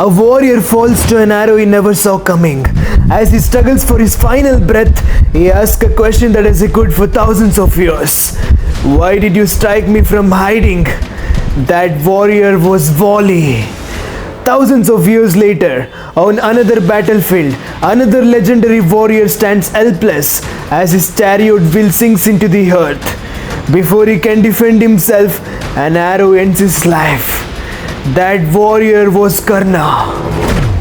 A warrior falls to an arrow he never saw coming. As he struggles for his final breath, he asks a question that has echoed for thousands of years. Why did you strike me from hiding? That warrior was Vali. Thousands of years later, on another battlefield, another legendary warrior stands helpless as his chariot wheel sinks into the earth. Before he can defend himself, an arrow ends his life. That warrior was Karna.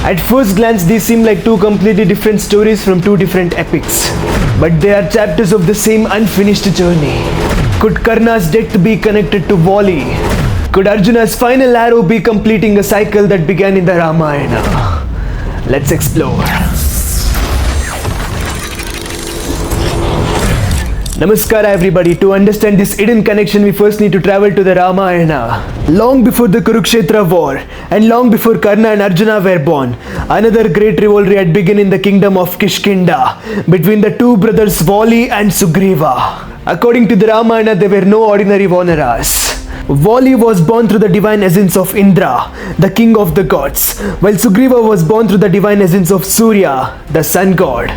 At first glance, these seem like two completely different stories from two different epics. But they are chapters of the same unfinished journey. Could Karna's death be connected to Vali? Could Arjuna's final arrow be completing a cycle that began in the Ramayana? Let's explore. Namaskara everybody. To understand this hidden connection, we first need to travel to the Ramayana. Long before the Kurukshetra war and long before Karna and Arjuna were born, another great rivalry had begun in the kingdom of Kishkindha between the two brothers Vali and Sugriva. According to the Ramayana, they were no ordinary Vanaras. Vali was born through the divine essence of Indra, the king of the gods, while Sugriva was born through the divine essence of Surya, the sun god.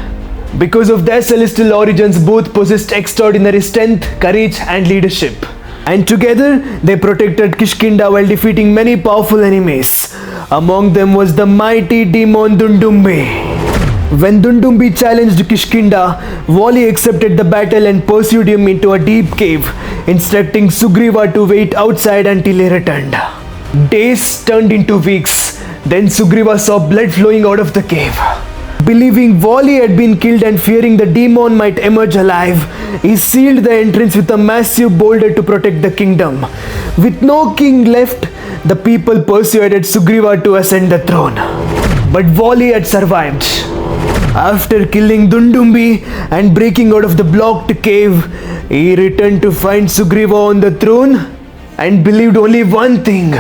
Because of their celestial origins, both possessed extraordinary strength, courage and leadership. And together, they protected Kishkindha while defeating many powerful enemies. Among them was the mighty demon Dundumbi. When Dundumbi challenged Kishkindha, Vali accepted the battle and pursued him into a deep cave, instructing Sugriva to wait outside until he returned. Days turned into weeks. Then Sugriva saw blood flowing out of the cave. Believing Vali had been killed and fearing the demon might emerge alive, he sealed the entrance with a massive boulder to protect the kingdom. With no king left, the people persuaded Sugriva to ascend the throne. But Vali had survived. After killing Dundumbi and breaking out of the blocked cave, he returned to find Sugriva on the throne and believed only one thing: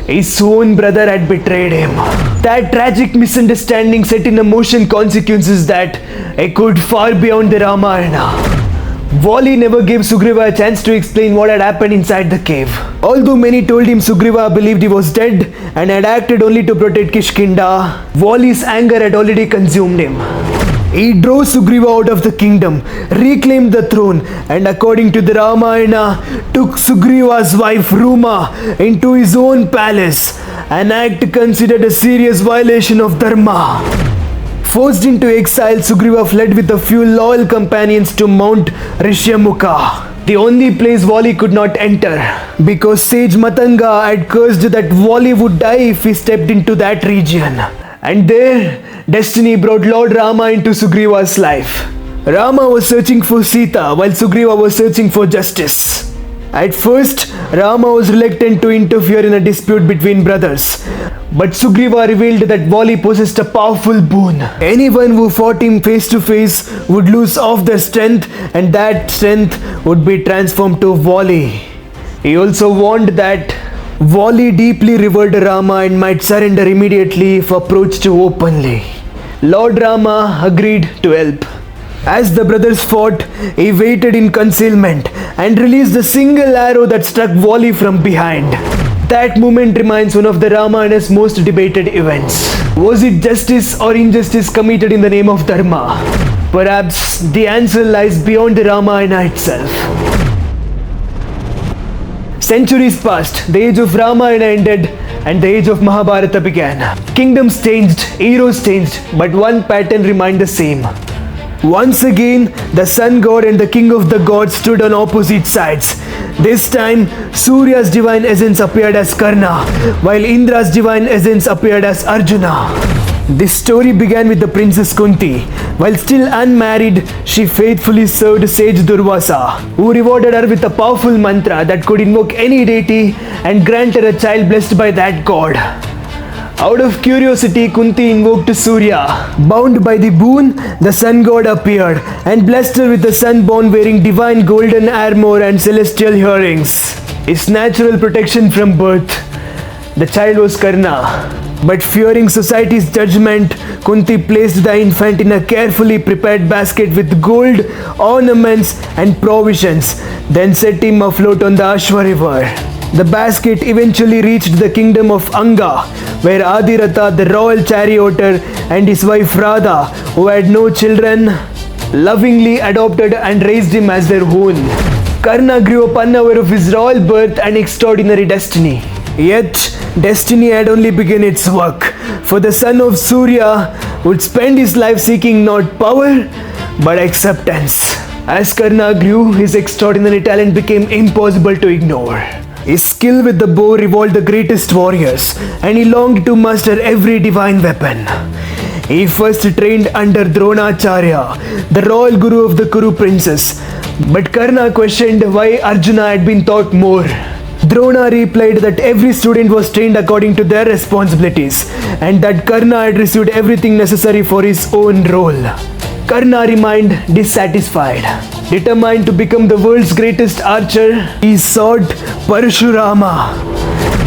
his own brother had betrayed him. That tragic misunderstanding set in motion consequences that echoed far beyond the Ramayana. Vali never gave Sugriva a chance to explain what had happened inside the cave. Although many told him Sugriva believed he was dead and had acted only to protect Kishkindha, Vali's anger had already consumed him. He drove Sugriva out of the kingdom, reclaimed the throne, and according to the Ramayana, took Sugriva's wife Ruma into his own palace, an act considered a serious violation of Dharma. Forced into exile, Sugriva fled with a few loyal companions to Mount Rishyamukha, the only place Vali could not enter, because sage Matanga had cursed that Vali would die if he stepped into that region. And there, destiny brought Lord Rama into Sugriva's life. Rama was searching for Sita while Sugriva was searching for justice. At first, Rama was reluctant to interfere in a dispute between brothers. But Sugriva revealed that Vali possessed a powerful boon. Anyone who fought him face to face would lose half their strength, and that strength would be transformed to Vali. He also warned that Vali deeply revered Rama and might surrender immediately if approached openly. Lord Rama agreed to help. As the brothers fought, he waited in concealment and released a single arrow that struck Vali from behind. That moment remains one of the Ramayana's most debated events. Was it justice or injustice committed in the name of Dharma? Perhaps the answer lies beyond the Ramayana itself. Centuries passed, the age of Ramayana ended and the age of Mahabharata began. Kingdoms changed, heroes changed, but one pattern remained the same. Once again, the sun god and the king of the gods stood on opposite sides. This time, Surya's divine essence appeared as Karna, while Indra's divine essence appeared as Arjuna. This story began with the princess Kunti. While still unmarried, she faithfully served sage Durvasa, who rewarded her with a powerful mantra that could invoke any deity and grant her a child blessed by that god. Out of curiosity, Kunti invoked Surya. Bound by the boon, the sun god appeared and blessed her with a son born wearing divine golden armor and celestial earrings. His natural protection from birth. The child was Karna. But fearing society's judgment, Kunti placed the infant in a carefully prepared basket with gold, ornaments and provisions, then set him afloat on the Ashwa river. The basket eventually reached the kingdom of Anga, where Adiratha, the royal charioteer, and his wife Radha, who had no children, lovingly adopted and raised him as their own. Karna grew up unaware of his royal birth and extraordinary destiny. Yet, destiny had only begun its work, for the son of Surya would spend his life seeking not power, but acceptance. As Karna grew, his extraordinary talent became impossible to ignore. His skill with the bow revolved the greatest warriors, and he longed to master every divine weapon. He first trained under Dronacharya, the royal guru of the Kuru princess, but Karna questioned why Arjuna had been taught more. Drona replied that every student was trained according to their responsibilities, and that Karna had received everything necessary for his own role. Karna remained dissatisfied. Determined to become the world's greatest archer, he sought Parshurama.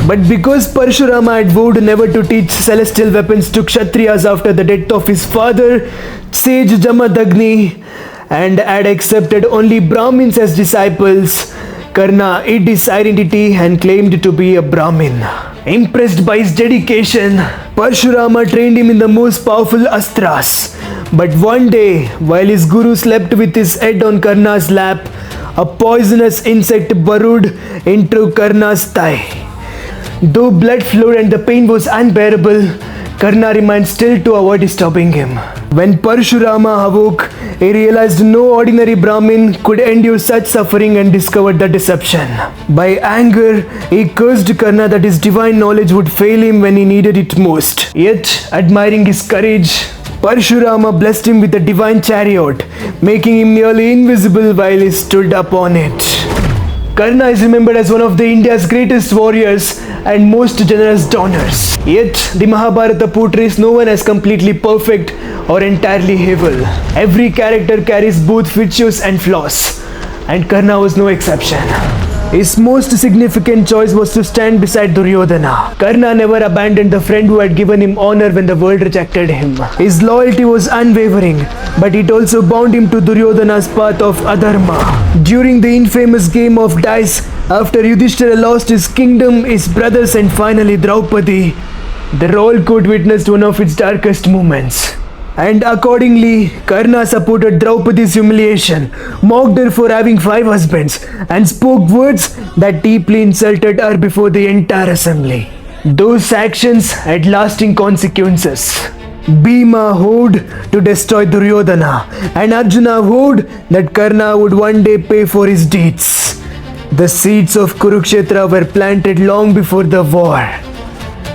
But because Parshurama had vowed never to teach celestial weapons to Kshatriyas after the death of his father, sage Jamadagni, and had accepted only Brahmins as disciples, Karna hid his identity and claimed to be a Brahmin. Impressed by his dedication, Parshurama trained him in the most powerful astras. But one day, while his guru slept with his head on Karna's lap, a poisonous insect burrowed into Karna's thigh. Though blood flowed and the pain was unbearable, Karna remained still to avoid disturbing him. When Parshurama awoke, he realized no ordinary Brahmin could endure such suffering and discovered the deception. By anger, he cursed Karna that his divine knowledge would fail him when he needed it most. Yet, admiring his courage, Parshurama blessed him with a divine chariot, making him nearly invisible while he stood upon it. Karna is remembered as one of the India's greatest warriors and most generous donors. Yet, the Mahabharata portrays no one as completely perfect or entirely evil. Every character carries both virtues and flaws, and Karna was no exception. His most significant choice was to stand beside Duryodhana. Karna never abandoned the friend who had given him honor when the world rejected him. His loyalty was unwavering, but it also bound him to Duryodhana's path of adharma. During the infamous game of dice, after Yudhishthira lost his kingdom, his brothers, and finally Draupadi, the royal court witnessed one of its darkest moments. And accordingly, Karna supported Draupadi's humiliation, mocked her for having 5 husbands, and spoke words that deeply insulted her before the entire assembly. Those actions had lasting consequences. Bhima vowed to destroy Duryodhana, and Arjuna vowed that Karna would one day pay for his deeds. The seeds of Kurukshetra were planted long before the war.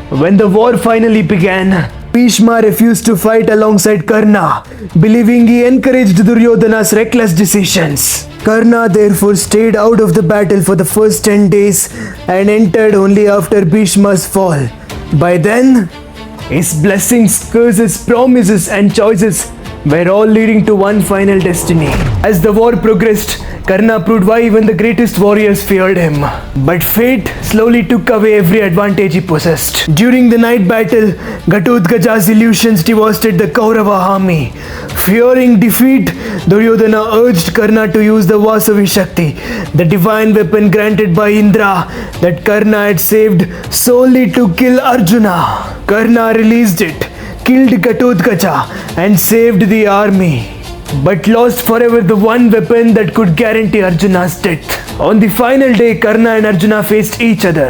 When the war finally began, Bhishma refused to fight alongside Karna, believing he encouraged Duryodhana's reckless decisions. Karna therefore stayed out of the battle for the first 10 days and entered only after Bhishma's fall. By then, his blessings, curses, promises, and choices were all leading to one final destiny. As the war progressed, Karna proved why even the greatest warriors feared him. But fate slowly took away every advantage he possessed. During the night battle, Ghatotkacha's illusions devastated the Kaurava army. Fearing defeat, Duryodhana urged Karna to use the Vasavi Shakti, the divine weapon granted by Indra that Karna had saved solely to kill Arjuna. Karna released it, killed Ghatotkacha, and saved the army, but lost forever the one weapon that could guarantee Arjuna's death. On the final day, Karna and Arjuna faced each other.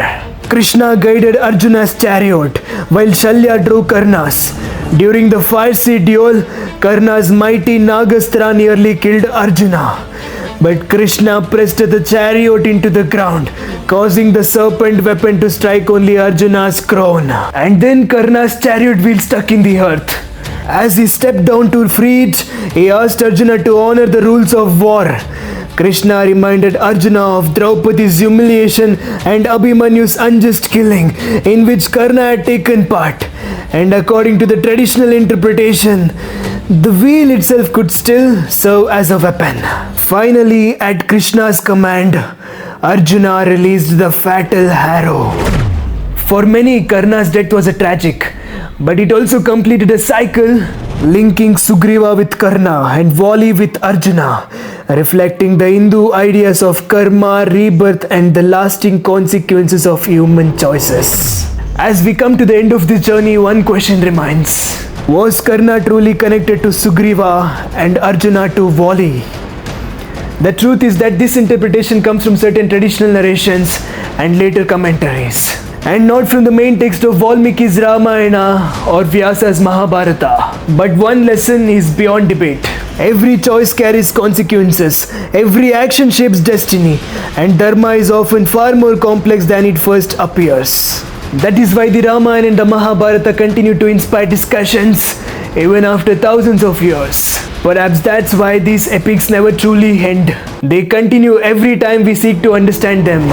Krishna guided Arjuna's chariot, while Shalya drove Karna's. During the fiery duel, Karna's mighty Nagastra nearly killed Arjuna. But Krishna pressed the chariot into the ground, causing the serpent weapon to strike only Arjuna's crown. And then Karna's chariot wheel stuck in the earth. As he stepped down to free it, he asked Arjuna to honor the rules of war. Krishna reminded Arjuna of Draupadi's humiliation and Abhimanyu's unjust killing, in which Karna had taken part. And according to the traditional interpretation, the wheel itself could still serve as a weapon. Finally, at Krishna's command, Arjuna released the fatal arrow. For many, Karna's death was a tragic, but it also completed a cycle linking Sugriva with Karna and Vali with Arjuna, reflecting the Hindu ideas of karma, rebirth, and the lasting consequences of human choices. As we come to the end of this journey, one question remains. Was Karna truly connected to Sugriva and Arjuna to Vali? The truth is that this interpretation comes from certain traditional narrations and later commentaries, and not from the main text of Valmiki's Ramayana or Vyasa's Mahabharata. But one lesson is beyond debate. Every choice carries consequences, every action shapes destiny, and Dharma is often far more complex than it first appears. That is why the Ramayana and the Mahabharata continue to inspire discussions even after thousands of years. Perhaps that's why these epics never truly end. They continue every time we seek to understand them.